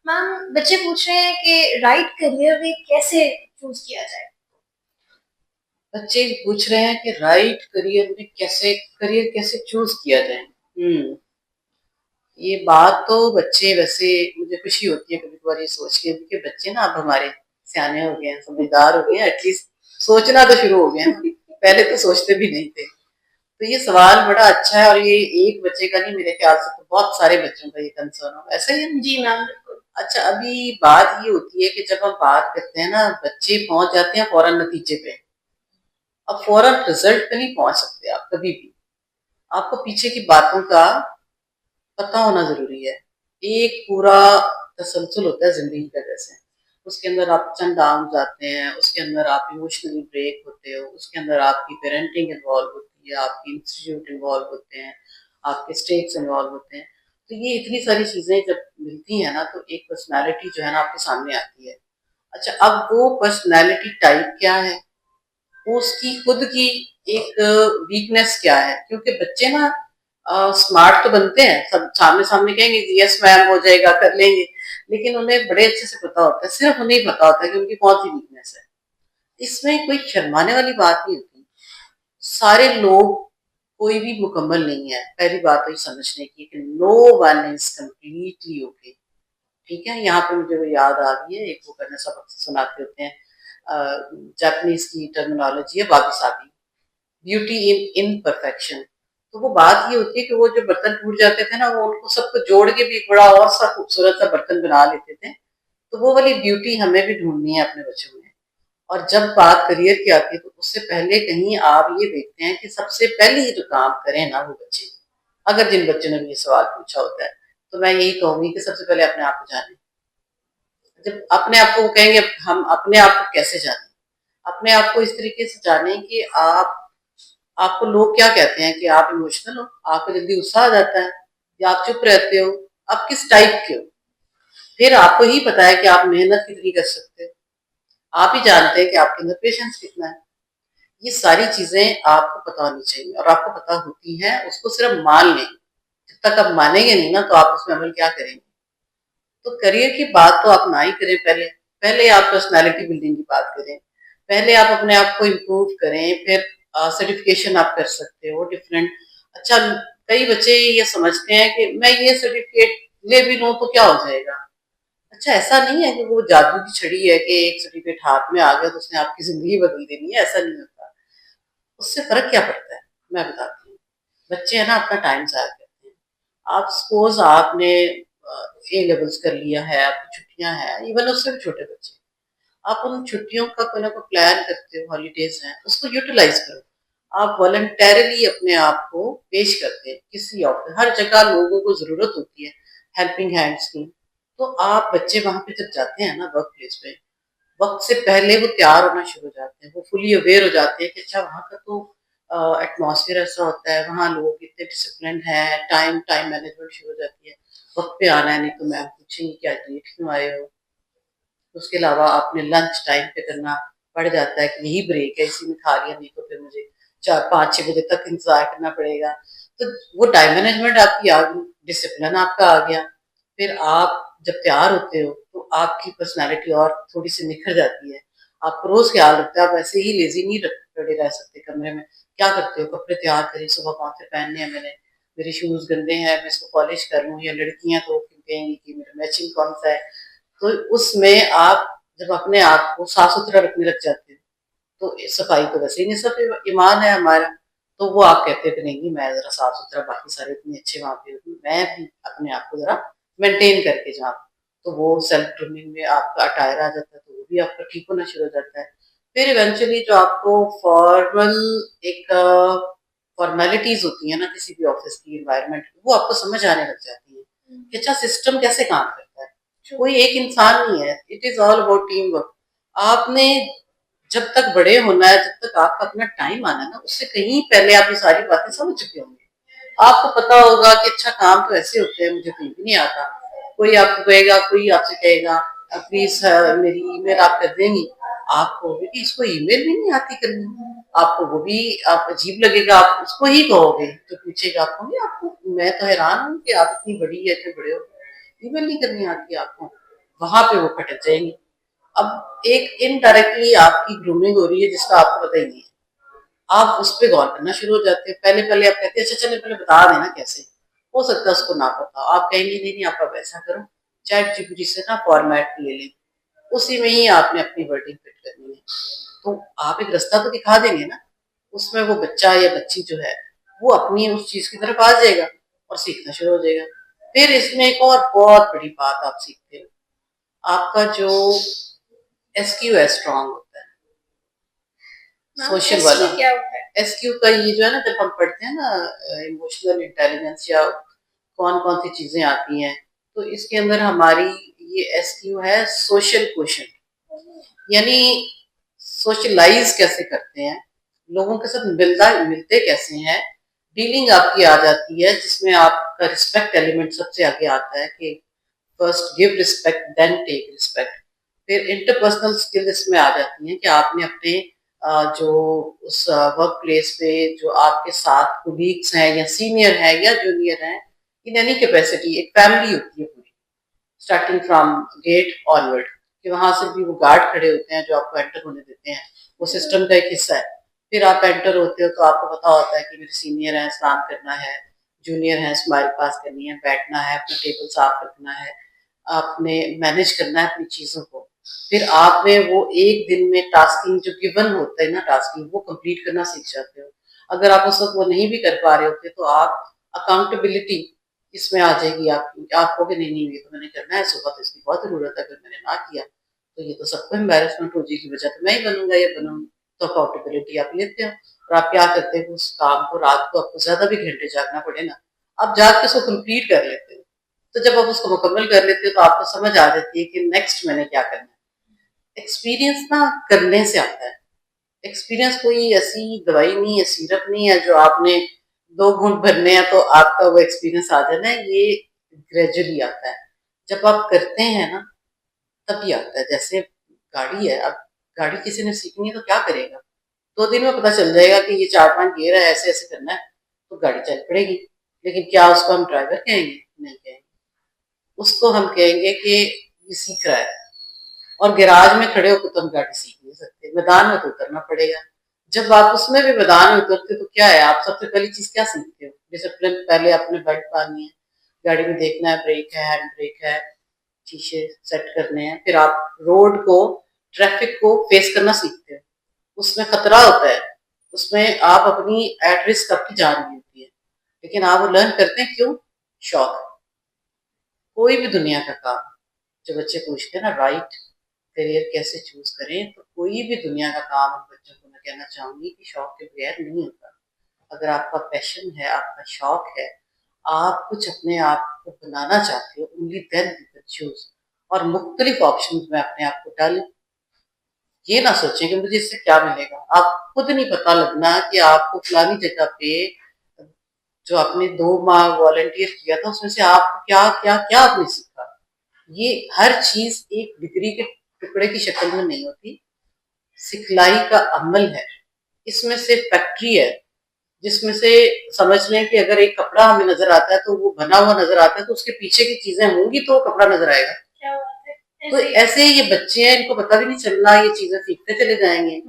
Ma'am, बच्चे पूछ रहे हैं कि राइट करियर में कैसे चूज किया जाए। बच्चे पूछ रहे हैं कि राइट करियर कैसे चूज किया जाए। ये बात तो बच्चे वैसे मुझे खुशी होती है कभी कभार ये सोच के कि बच्चे ना अब हमारे सियाने हो गए हैं, समझदार हो गए हैं, एटलीस्ट सोचना तो शुरू हो गए हैं। पहले तो सोचते भी नहीं थे। तो ये सवाल बड़ा अच्छा है और ये एक बच्चे का नहीं, मेरे ख्याल से तो बहुत सारे बच्चों का ये कंसर्न हो ऐसा ही है। जी मैम, बिल्कुल। अच्छा, अभी बात ये होती है कि जब हम बात करते हैं ना, बच्चे पहुंच जाते हैं फौरन नतीजे पे। अब फौरन रिजल्ट पे नहीं पहुंच सकते आप कभी भी। आपको पीछे की बातों का पता होना जरूरी है। एक पूरा तसलसल होता है जिंदगी का, जैसे उसके अंदर आप अप एंड डाउन जाते हैं, उसके अंदर आप इमोशनली ब्रेक होते हो, उसके अंदर आपकी पेरेंटिंग इन्वॉल्व होती है, आपकी इंस्टीट्यूट इन्वॉल्व होते हैं, आपके स्टेट्स इन्वॉल्व होते हैं। तो ये इतनी सारी चीजें जब मिलती है ना, तो एक पर्सनैलिटी जो है ना आपके सामने आती है। अच्छा, अब वो पर्सनैलिटी टाइप क्या है, उसकी खुद की एक वीकनेस क्या है, क्योंकि बच्चे ना स्मार्ट तो बनते हैं, सब सामने सामने कहेंगे कि यस मैम हो जाएगा, कर लेंगे। लेकिन उन्हें बड़े अच्छे से पता होता है, सिर्फ उन्हें ही पता होता है कि उनकी कौन सी वीकनेस है। इसमें कोई शर्माने वाली बात नहीं होती। सारे लोग, कोई भी मुकम्मल नहीं है। पहली बात तो ये समझने की कि no one is completely okay. ठीक है, यहाँ पे मुझे वो याद आ गई है, एक वो करना सबक सुनाते होते हैं, जापानीज की टर्मिनोलॉजी है वाबी साबी, ब्यूटी इन इनपरफेक्शन। तो वो बात ये होती है कि वो जो बर्तन टूट जाते थे ना, वो उनको सबको जोड़ के भी एक बड़ा और सा खूबसूरत सा बर्तन बना लेते थे। तो वो वाली ब्यूटी हमें भी ढूंढनी है अपने बच्चों में। और जब बात करियर की आती है, तो उससे पहले कहीं आप ये देखते हैं कि सबसे पहले ये जो काम करें ना वो बच्चे, अगर जिन बच्चों ने भी ये सवाल पूछा होता है, तो मैं यही कहूंगी कि सबसे पहले अपने आप को जाने। जब अपने आप को वो कहेंगे, हम अपने आप को कैसे जाने, अपने आप को इस तरीके से जाने कि आपको लोग क्या कहते हैं, कि आप इमोशनल हो, आपको जल्दी गुस्सा आ जाता है, या आप चुप रहते हो, आप किस टाइप के हो। फिर आपको ही पता है कि आप मेहनत कितनी कर सकते हो, आप ही जानते हैं कि आपके अंदर पेशेंस कितना है। ये सारी चीजें आपको पता होनी चाहिए, और आपको पता होती हैं, उसको सिर्फ मान लें। जब तक आप मानेंगे नहीं ना, तो आप उसमें अमल क्या करेंगे। तो करियर की बात तो आप ना ही करें, पहले पहले आप पर्सनालिटी बिल्डिंग की बात करें। पहले आप अपने आप को इम्प्रूव करें, फिर सर्टिफिकेशन आप कर सकते हो डिफरेंट। अच्छा, कई बच्चे ये समझते हैं कि मैं ये सर्टिफिकेट ले भी लूँ तो क्या हो जाएगा। अच्छा, ऐसा नहीं है कि वो जादू की छड़ी है कि एक सर्टिफिकेट हाथ में आ गया तो उसने आपकी जिंदगी बदल देनी है, ऐसा नहीं होता। उससे फर्क क्या पड़ता है, मैं बताती हूँ। बच्चे है ना अपना टाइम जाया करते हैं। आप सपोज आपने ए लेवल्स कर लिया है, आपकी छुट्टियां हैं, इवन उससे भी छोटे बच्चे, आप उन छुट्टियों का कोई ना कोई प्लान करते हो, हॉलीडेज हैं, उसको यूटिलाइज करो। आप वॉलंटरली अपने आप को पेश करते हैं किसी और, हर जगह लोगों को जरूरत होती है हेल्पिंग हैंड्स की। तो आप बच्चे वहां पे जब जाते हैं ना वर्क प्लेस पे, वक्त से पहले वो तैयार होना शुरू हो जाते हैं, वो फुली अवेयर हो जाते हैं कि अच्छा वहाँ का तो एटमॉस्फेयर ऐसा होता है, वहाँ लोग इतने डिसिप्लिन है, टाइम टाइम मैनेजमेंट शुरू हो जाती है। वक्त पे आना है, नहीं तो मैम पूछेंगी कि आज लेट क्यों आए हो। उसके अलावा आपने लंच टाइम पे करना पड़ जाता है कि यही ब्रेक है, इसी में खा लिया, नहीं तो फिर मुझे 4 5 6 बजे तक इंतजार करना पड़ेगा। तो वो टाइम मैनेजमेंट आपकी आ गई, डिसिप्लिन आपका आ गया। फिर आप जब तैयार होते हो तो आपकी पर्सनैलिटी और थोड़ी सी निखर जाती है। आपको रोज ख्याल रखते हो, आप ऐसे ही लेजी नहीं पड़े रह सकते कमरे में। क्या करते हो, कपड़े तैयार करें, सुबह कौन से पहनने हैं मैंने, मेरे शूज गंदे हैं, मैं इसको पॉलिश कर लूँ, या लड़कियां तो कहेंगी कि मेरा मैचिंग कौन सा है। तो उसमें आप जब अपने आप को साफ सुथरा रखने लग जाते हैं, तो सफाई तो वैसे ही निसफ ईमान है हमारा। तो वो आप कहते हैं कि नहीं मैं जरा साफ सुथरा, बाकी सारे इतने अच्छे वहां पे होते हैं, मैं भी अपने आप को जरा मेंटेन करके जाऊँ। तो वो सेल्फ ग्रूमिंग में आपका अटायर आ जाता है, तो वो भी आपका ठीक होना शुरू हो जाता है। फिर इवेंचुअली जो आपको फॉर्मल एक फॉर्मेलिटीज होती है ना किसी भी ऑफिस की इन्वायरमेंट, वो आपको समझ आने लग जाती है कि अच्छा सिस्टम कैसे काम करता है। कोई एक इंसान नहीं है, it is all about team work. आपने जब तक बड़े होना है, जब तक आपका अपना टाइम आना है ना, उससे कहीं पहले आप ये सारी बातें समझ चुके होंगे। आपको पता होगा कि अच्छा काम तो ऐसे होते हैं, मुझे कहीं भी नहीं आता। कोई आपको कहेगा, कोई आपसे कहेगा प्लीज मेरी ईमेल आप कर देंगी, आपको भी इसको ईमेल भी नहीं आती करनी, आपको वो भी आप अजीब लगेगा, आप उसको ही कहोगे तो पूछेगा आपको नहीं, आपको मैं तो हैरान हूँ कि आप इतनी बड़ी है, इतने बड़े हो, ईमेल नहीं करनी आती आपको। वहां पे वो खटक जाएंगी। अब एक इनडायरेक्टली आपकी ग्रूमिंग हो रही है जिसका आपको पता ही नहीं है, आप उस पर गौर करना शुरू हो जाते हैं। पहले पहले आप कहते हैं अच्छा चले पहले बता देना कैसे, हो सकता है उसको ना पता, आप कहेंगे नहीं नहीं आप ऐसा करो, चैट जीपीटी से ना फॉर्मेट ले लें, उसी में ही आपने अपनी वर्डिंग फिट करनी है। तो आप एक रास्ता तो दिखा देंगे ना, उसमें वो बच्चा या बच्ची जो है वो अपनी उस चीज की तरफ आ जाएगा और सीखना शुरू हो जाएगा। फिर इसमें एक और बहुत बड़ी बात आप सीखते हो, आपका जो एसक्यू है स्ट्रांग होता है, सोशल वाला। एसक्यू क्या होता है? एसक्यू का ये जो है ना, जब हम पढ़ते हैं ना इमोशनल इंटेलिजेंस या कौन कौन सी चीजें आती हैं, तो इसके अंदर हमारी ये एसक्यू है सोशल क्वेश्चन, यानी सोशलाइज कैसे करते हैं, लोगों के साथ मिलते कैसे हैं, डीलिंग आपकी आ जाती है जिसमें आपका रिस्पेक्ट एलिमेंट सबसे आगे आता है कि first give respect then take respect. फिर इंटरपर्सनल स्किल इसमें आ जाती हैं कि आपने अपने जो उस वर्क प्लेस पे जो आपके साथ कोलीग्स हैं या सीनियर हैं या जूनियर हैं, इन एनी कैपेसिटी एक फैमिली होती है पूरी, स्टार्टिंग फ्रॉम गेट ऑनवर्ड, कि वहां से भी वो गार्ड खड़े होते हैं जो आपको एंटर होने देते हैं, वो सिस्टम का एक हिस्सा है। फिर आप एंटर होते हो तो आपको पता होता है कि मेरे सीनियर हैं सलाम करना है, जूनियर हैं स्माइल पास करनी है, बैठना है, अपना टेबल साफ रखना है, आपने मैनेज करना है अपनी चीजों को। फिर आप में वो एक दिन में टास्किंग जो गिवन होता है ना, टास्किंग वो कंप्लीट करना सीख जाते हो। अगर आप उस वक्त वो नहीं भी कर पा रहे होते तो आप अकाउंटेबिलिटी इसमें आ जाएगी आपकी, आप कहोगे नहीं नहीं ये तो मैंने करना है, सुबह तो इसकी बहुत जरूरत है, अगर मैंने ना किया तो ये तो सबको एम्बेरसमेंट हो जाएगी, वजह तो मैं ही बनूंगा या बनूंगी। तो अकाउंटेबिलिटी आप लेते हो और आप क्या करते हो, उस काम को रात को आपको ज्यादा भी घंटे जागना पड़े ना, आप जाग के उसको कंप्लीट कर लेते हो। तो जब आप उसको मुकम्मल कर लेते हो तो आपको समझ आ जाती है कि नेक्स्ट मैंने क्या करना है। एक्सपीरियंस ना करने से आता है, एक्सपीरियंस कोई ऐसी दवाई नहीं है, सिरप नहीं है जो आपने 2 घूंट भरने हैं तो आपका वो एक्सपीरियंस आ जाना है, ये ग्रेजुअली आता है। जब आप करते हैं ना तभी आता है। जैसे गाड़ी है, अब गाड़ी किसी ने सीखनी है तो क्या करेगा, 2 दिन में पता चल जाएगा कि ये 4-5 गियर है, ऐसे ऐसे करना है, तो गाड़ी चल पड़ेगी। लेकिन क्या उसको हम ड्राइवर कहेंगे? नहीं कहेंगे, उसको हम कहेंगे कि ये सीख रहा है। और गैराज में खड़े होकर तो हम गाड़ी सीख नहीं सकते, मैदान में तो उतरना पड़ेगा। जब आप उसमें भी मैदान में उतरते तो क्या है, आप सबसे पहली चीज क्या सीखते हो? डिसिप्लिन, पहले आपने बेल्ट पानी है, गाड़ी में देखना है ब्रेक है, हैंड ब्रेक है, शीशे सेट करने हैं। फिर आप रोड को, ट्रैफिक को फेस करना सीखते हो, उसमें खतरा होता है, उसमें आप अपनी एट रिस्क आपकी जान भी होती है, लेकिन आप वो लर्न करते हैं क्यों? शौक। कोई भी दुनिया का काम, जो बच्चे पूछते हैं ना राइट करियर कैसे चूज करें, तो कोई भी दुनिया का काम उन बच्चों को मैं कहना चाहूंगी कि शौक के बगैर नहीं होता। अगर आपका पैशन है, आपका शौक है, आप कुछ अपने आप को बनाना चाहते हो, only then you can choose. और मुख्तलिफ ऑप्शन में अपने आप को डालें, ये ना सोचें कि मुझे इससे क्या मिलेगा। आप खुद नहीं पता लगना कि आपको फलानी जगह पे जो आपने 2 माह वॉलंटियर किया था उसमें से आप क्या क्या क्या आपने सीखा। ये हर चीज एक डिग्री के टुकड़े की शक्ल में नहीं होती, सिखलाई का अमल है। इसमें से फैक्ट्री है जिसमें से समझ लें कि अगर एक कपड़ा हमें नजर आता है तो वो बना हुआ नजर आता है, तो उसके पीछे की चीजें होंगी तो कपड़ा नजर आएगा। क्या बात है, तो ऐसे ऐसे ये बच्चे हैं, इनको पता भी नहीं चलना, ये चीजें सीखते चले जाएंगे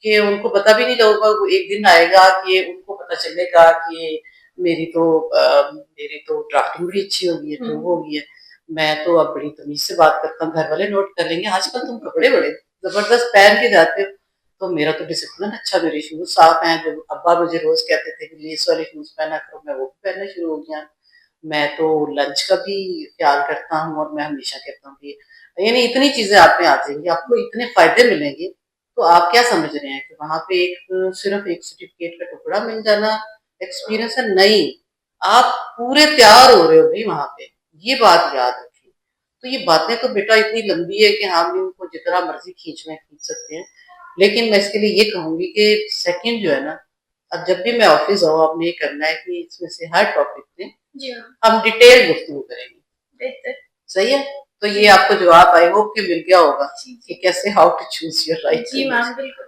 कि उनको पता भी नहीं लगेगा। वो एक दिन आएगा कि उनको पता चलेगा कि मेरी तो ड्राफ्टिंग बड़ी अच्छी होगी है, जो होगी है, मैं तो अब बड़ी तमीज से बात करता हूँ, घर वाले नोट कर लेंगे आजकल तुम कपड़े बड़े जबरदस्त पहन के जाते हो। तो मेरा तो डिसिप्लिन अच्छा, मेरे शूज साफ हैं, जो अब्बा मुझे रोज कहते थे कि लेस वाले शूज पहना करो, मैं वो भी पहनना शुरू हो गया। मैं तो लंच का भी ख्याल करता हूँ और मैं हमेशा कहता हूँ कि यानी इतनी चीजें आप में आ जाएंगी, आपको इतने फायदे मिलेंगे। तो आप क्या समझ रहे हैं कि वहां पे एक सिर्फ एक सर्टिफिकेट का टुकड़ा मिल जाना एक्सपीरियंस है? नहीं, आप पूरे तैयार हो रहे हो भाई वहां पे, ये बात याद रखिए। तो ये बातें तो बेटा इतनी लंबी है कि हम इनको जितना मर्जी खींच सकते हैं, लेकिन मैं इसके लिए ये कहूंगी कि सेकंड जो है ना, अब जब भी मैं ऑफिस आऊँ आपने ये करना है कि इसमें से हर टॉपिक में जी हाँ, हम डिटेल गुफ्तगू करेंगे। बेहतर। सही है, तो ये आपको जवाब आई होप कि मिल गया होगा जी कि कैसे how to choose your right. जी मैम, बिल्कुल।